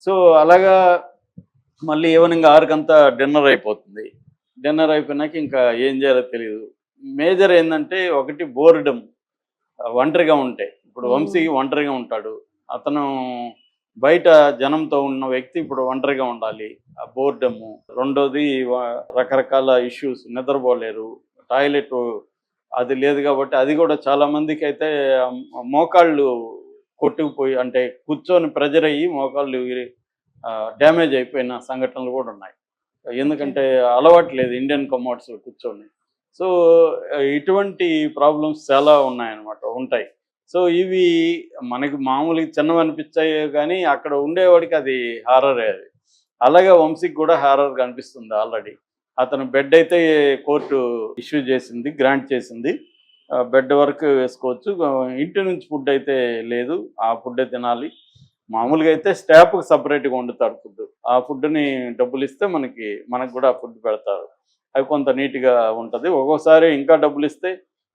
So అలాగా మళ్ళీ evening 6కంతా dinner అయిపోతుంది. డిన్నర్ అయిపోయినాక ఇంకా ఏం చేయాలో తెలీదు. మేజర్ ఏందంటే ఒకటి బోర్‌డమ్. ఒంటరిగా ఉంటే. ఇప్పుడు హ్మ్. వంశీ ఒంటరిగా ఉంటాడు. అతను బయట జనంతో ఉన్న వ్యక్తి ఇప్పుడు ఒంటరిగా ఉండాలి. ఆ బోర్‌డము. రెండోది రకరకాల ఇష్యూస్ నిద్రపోలేరు. టాయిలెటు అది లేదు కాబట్టి అది కూడా చాలా మందికైతే మోకాళ్ళు కొట్టుకుపోయి అంటే కూర్చొని ప్రెజర్ అయ్యి మోకాళ్ళు డ్యామేజ్ అయిపోయిన సంఘటనలు కూడా ఉన్నాయి. ఓకే. ఎందుకంటే అలవాటు లేదు ఇండియన్ కమోడ్స్‌లో కూర్చొని. సో, ఇటువంటి ప్రాబ్లమ్స్ చాలా ఉన్నాయన్నమాట. ఉంటాయి. సో, ఇవి మనకి మామూలుగా చిన్నవనిపిచ్చాయే గానీ, అక్కడ ఉండేవాడికి అది హారరే అది. అలాగే వంశీకి గూడా హారర్‌గా అనిపిస్తుంది ఆల్రెడీ. అతను బెడ్ అయితే కోర్టు ఇష్యూ చేసింది, గ్రాంట్ చేసింది. బెడ్ వరకు వేసుకోవచ్చు. ఇంటి నుంచి ఫుడ్ అయితే లేదు. ఆ ఫుడ్డే తినాలి. మామూలుగా అయితే స్టాఫ్‌కి సెపరేట్‌గా వండుతారు ఫుడ్డు. ఆ ఫుడ్‌ని డబ్బులిస్తే మనకు గూడా ఫుడ్ పెడతారు. అవి కొంత నీట్‌గా ఉంటది. ఒక్కోసారి ఇంకా డబ్బులిస్తే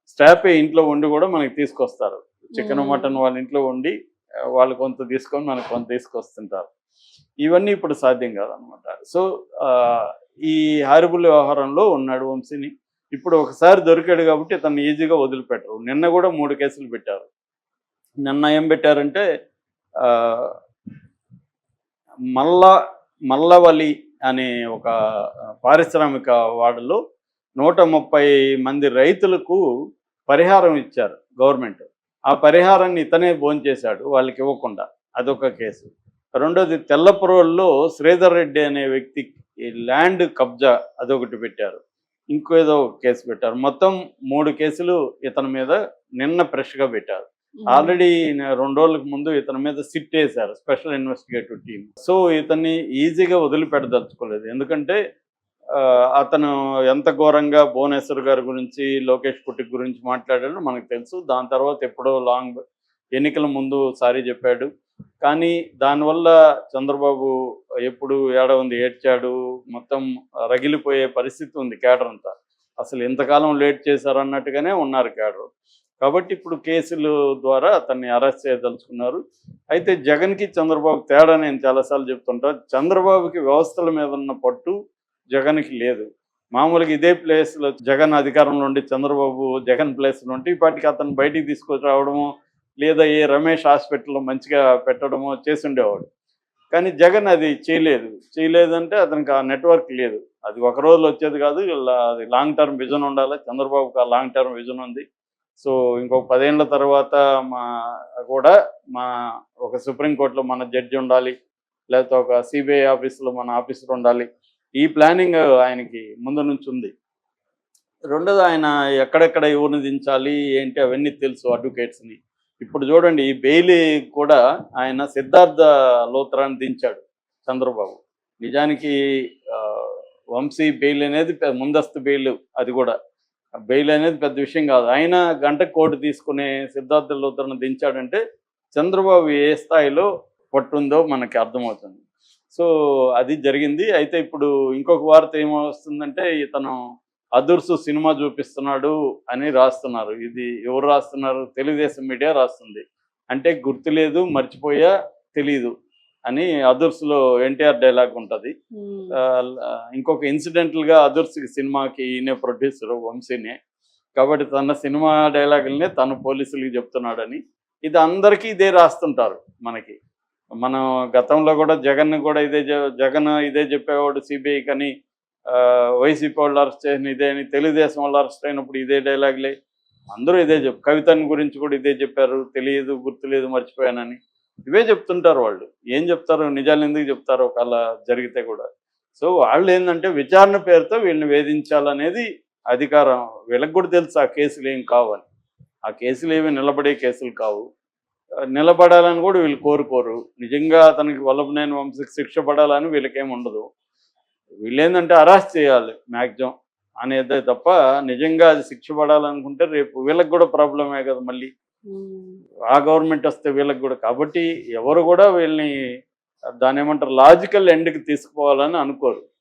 స్టాఫే ఇంట్లో వండి గూడా మనకి తీసుకొస్తారు. చికెను, హ్మ్. మటన్ వాళ్ళ ఇంట్లో వండి వాళ్ళు కొంత తీసుకొని మనకు కొంత తీసుకొస్తుంటారు. ఇవన్నీ ఇప్పుడు సాధ్యం కాదనమాట. సో, ఆహ్, ఈ హారిబుల్ వ్యవహారంలో ఉన్నాడు వంశీని. ఇప్పుడు ఒకసారి దొరికాడు కాబట్టి ఇతన్ని ఈజీగా వదిలిపెట్టరు. నిన్న గూడా 3 కేసులు పెట్టారు. నిన్న ఏం పెట్టారంటే ఆహ్, మల్ల మల్లవలి అనే ఒక పారిశ్రామిక వాడలో 130 మంది రైతులకు పరిహారం ఇచ్చారు గవర్నమెంట్. ఆ పరిహారాన్ని ఇతనే భోంచేశాడు వాళ్ళకి ఇవ్వకుండా. అదొక కేసు. రెండోది తెల్లప్రోలులో శ్రీధర్ రెడ్డి అనే వ్యక్తికి ల్యాండ్ కబ్జా అదొకటి పెట్టారు. ఇంకేదో ఒక కేసు పెట్టారు. మొత్తం 3 కేసులు ఇతని మీద నిన్న ఫ్రెష్‌గా పెట్టారు. హ్మ్. ఆల్రెడీ 2 రోజులకు ముందు ఇతని మీద సిట్ ఏశారు స్పెషల్ ఇన్వెస్టిగేటివ్ టీమ్. సో, ఇతన్ని ఈజీగా వదిలిపెట్టదలుచుకోలేదు. ఎందుకంటే అతను ఎంత ఘోరంగా భువనేశ్వర్ గారి గురించి, లోకేష్ కుటిక్ గురించి మాట్లాడాడో మనకు తెలుసు. దాని తర్వాత ఎప్పుడో ఎన్నికల ముందు సారీ చెప్పాడు. కానీ దానివల్ల చంద్రబాబు ఎప్పుడు ఏడవుంది ఏడ్చాడు. మొత్తం రగిలిపోయే పరిస్థితి ఉంది క్యాడర్ అంతా. అసలు ఇంతకాలం లేట్ చేశారన్నట్టుగానే ఉన్నారు క్యాడరు. కాబట్టి ఇప్పుడు కేసులు ద్వారా అతన్ని అరెస్ట్ చేయదలుచుకున్నారు. అయితే జగన్‌కి, చంద్రబాబుకి తేడా నేను చాలా సార్లు చెప్తుంటా. చంద్రబాబుకి వ్యవస్థల మీద ఉన్న పట్టు జగన్‌కి లేదు. మామూలుగా ఇదే ప్లేస్‌లో జగన్ అధికారంలో ఉండి, చంద్రబాబు జగన్ ప్లేస్‌లో ఉంటే ఈ పాటికి అతన్ని బయటికి తీసుకొని రావడమో, లేదా ఏ రమేష్ హాస్పిటల్‌లో మంచిగా పెట్టడమో చేసుండేవాడు. కానీ జగన్ అది చేయలేదు. చేయలేదంటే అతనికి ఆ నెట్‌వర్క్ లేదు. అది ఒక రోజులో వచ్చేది కాదు. అది లాంగ్ టర్మ్ విజన్ ఉండాలి. చంద్రబాబుకి ఆ లాంగ్ టర్మ్ విజన్ ఉంది. సో, ఇంకొక 10 ఏళ్ల తర్వాత మా కూడా మా ఒక సుప్రీం కోర్ట్‌లో మన జడ్జి ఉండాలి. లేకపోతే ఒక సీబీఐ ఆఫీస్‌లో మన ఆఫీసర్ ఉండాలి. ఈ ప్లానింగ్ ఆయనకి ముందు నుంచి ఉంది. రెండోది ఆయన ఎక్కడెక్కడ ఎవరిని దించాలి, ఏంటి అవన్నీ తెలుసు అడ్వకేట్స్‌ని. ఇప్పుడు చూడండి ఈ బెయిల్ కూడా ఆయన సిద్ధార్థ లూథరాని దించాడు చంద్రబాబు. నిజానికి ఆహ్, వంశీ బెయిల్ అనేది ముందస్తు బెయిల్ అది కూడా. బెయిల్ అనేది పెద్ద విషయం కాదు. అయినా గంటకు కోటి తీసుకునే సిద్ధార్థ లూథరన్ దించాడంటే చంద్రబాబు ఏ స్థాయిలో పట్టుందో మనకి అర్థమవుతుంది. సో, అది జరిగింది. అయితే ఇప్పుడు ఇంకొక వార్త ఏమొస్తుందంటే ఇతను 'అదుర్సు' సినిమా చూపిస్తున్నాడు అని రాస్తున్నారు. ఇది ఎవరు రాస్తున్నారు? తెలుగుదేశం మీడియా రాస్తుంది. అంటే గుర్తులేదు, మర్చిపోయా, తెలీదు అని 'అదుర్స్‌లో' ఎన్టీఆర్ డైలాగ్ ఉంటది. హ్మ్. ఇంకొక ఇన్సిడెంటల్‌గా 'అదుర్స్' సినిమాకి ఈయనే ప్రొడ్యూసరు వంశీనే. కాబట్టి తన సినిమా డైలాగులనే తను పోలీసులకి చెప్తున్నాడని. ఇది అందరికీ ఇదే రాస్తుంటారు మనకి. మనం గతంలో కూడా జగన్‌ని కూడా జగన్ ఇదే చెప్పేవాడు సీబీఐకని. వైసీపీ వాళ్ళు అరెస్ట్ చేసిన ఇదే అని, తెలుగుదేశం వాళ్ళు అరెస్ట్ అయినప్పుడు ఇదే డైలాగులే. అందరూ ఇదే కవితని గురించి కూడా ఇదే చెప్పారు. తెలియదు, గుర్తులేదు, మర్చిపోయానని. ఇవే చెప్తుంటారు వాళ్ళు. ఏం చెప్తారు? నిజాలు ఎందుకు చెప్తారు ఒకవేళ జరిగితే కూడా. సో, వాళ్ళేందంటే విచారణ పేరుతో వీళ్ళని వేధించాలనేది అధికారం. వీళ్ళకి కూడా తెలుసు ఆ కేసులేం కావని. ఆ కేసులేవి నిలబడే కేసులు కావు. నిలబడాలని కూడా వీళ్ళు కోరుకోరు. నిజంగా అతనికి వల్లభనేని వంశీకి శిక్ష పడాలని వీళ్ళకేమి ఉండదు. వీళ్ళేందంటే అరెస్ట్ చేయాలి మాక్సిమం అనేదే తప్ప నిజంగా అది శిక్ష పడాలనుకుంటే రేపు వీళ్ళకి కూడా ప్రాబ్లమే కదా మళ్ళీ. హ్మ్. ఆ గవర్నమెంట్ వస్తే వీళ్ళకి కూడా. కాబట్టి ఎవరు కూడా వీళ్ళని దాన్నేమంటారు లాజికల్ ఎండ్‌కి తీసుకుపోవాలని అనుకోరు.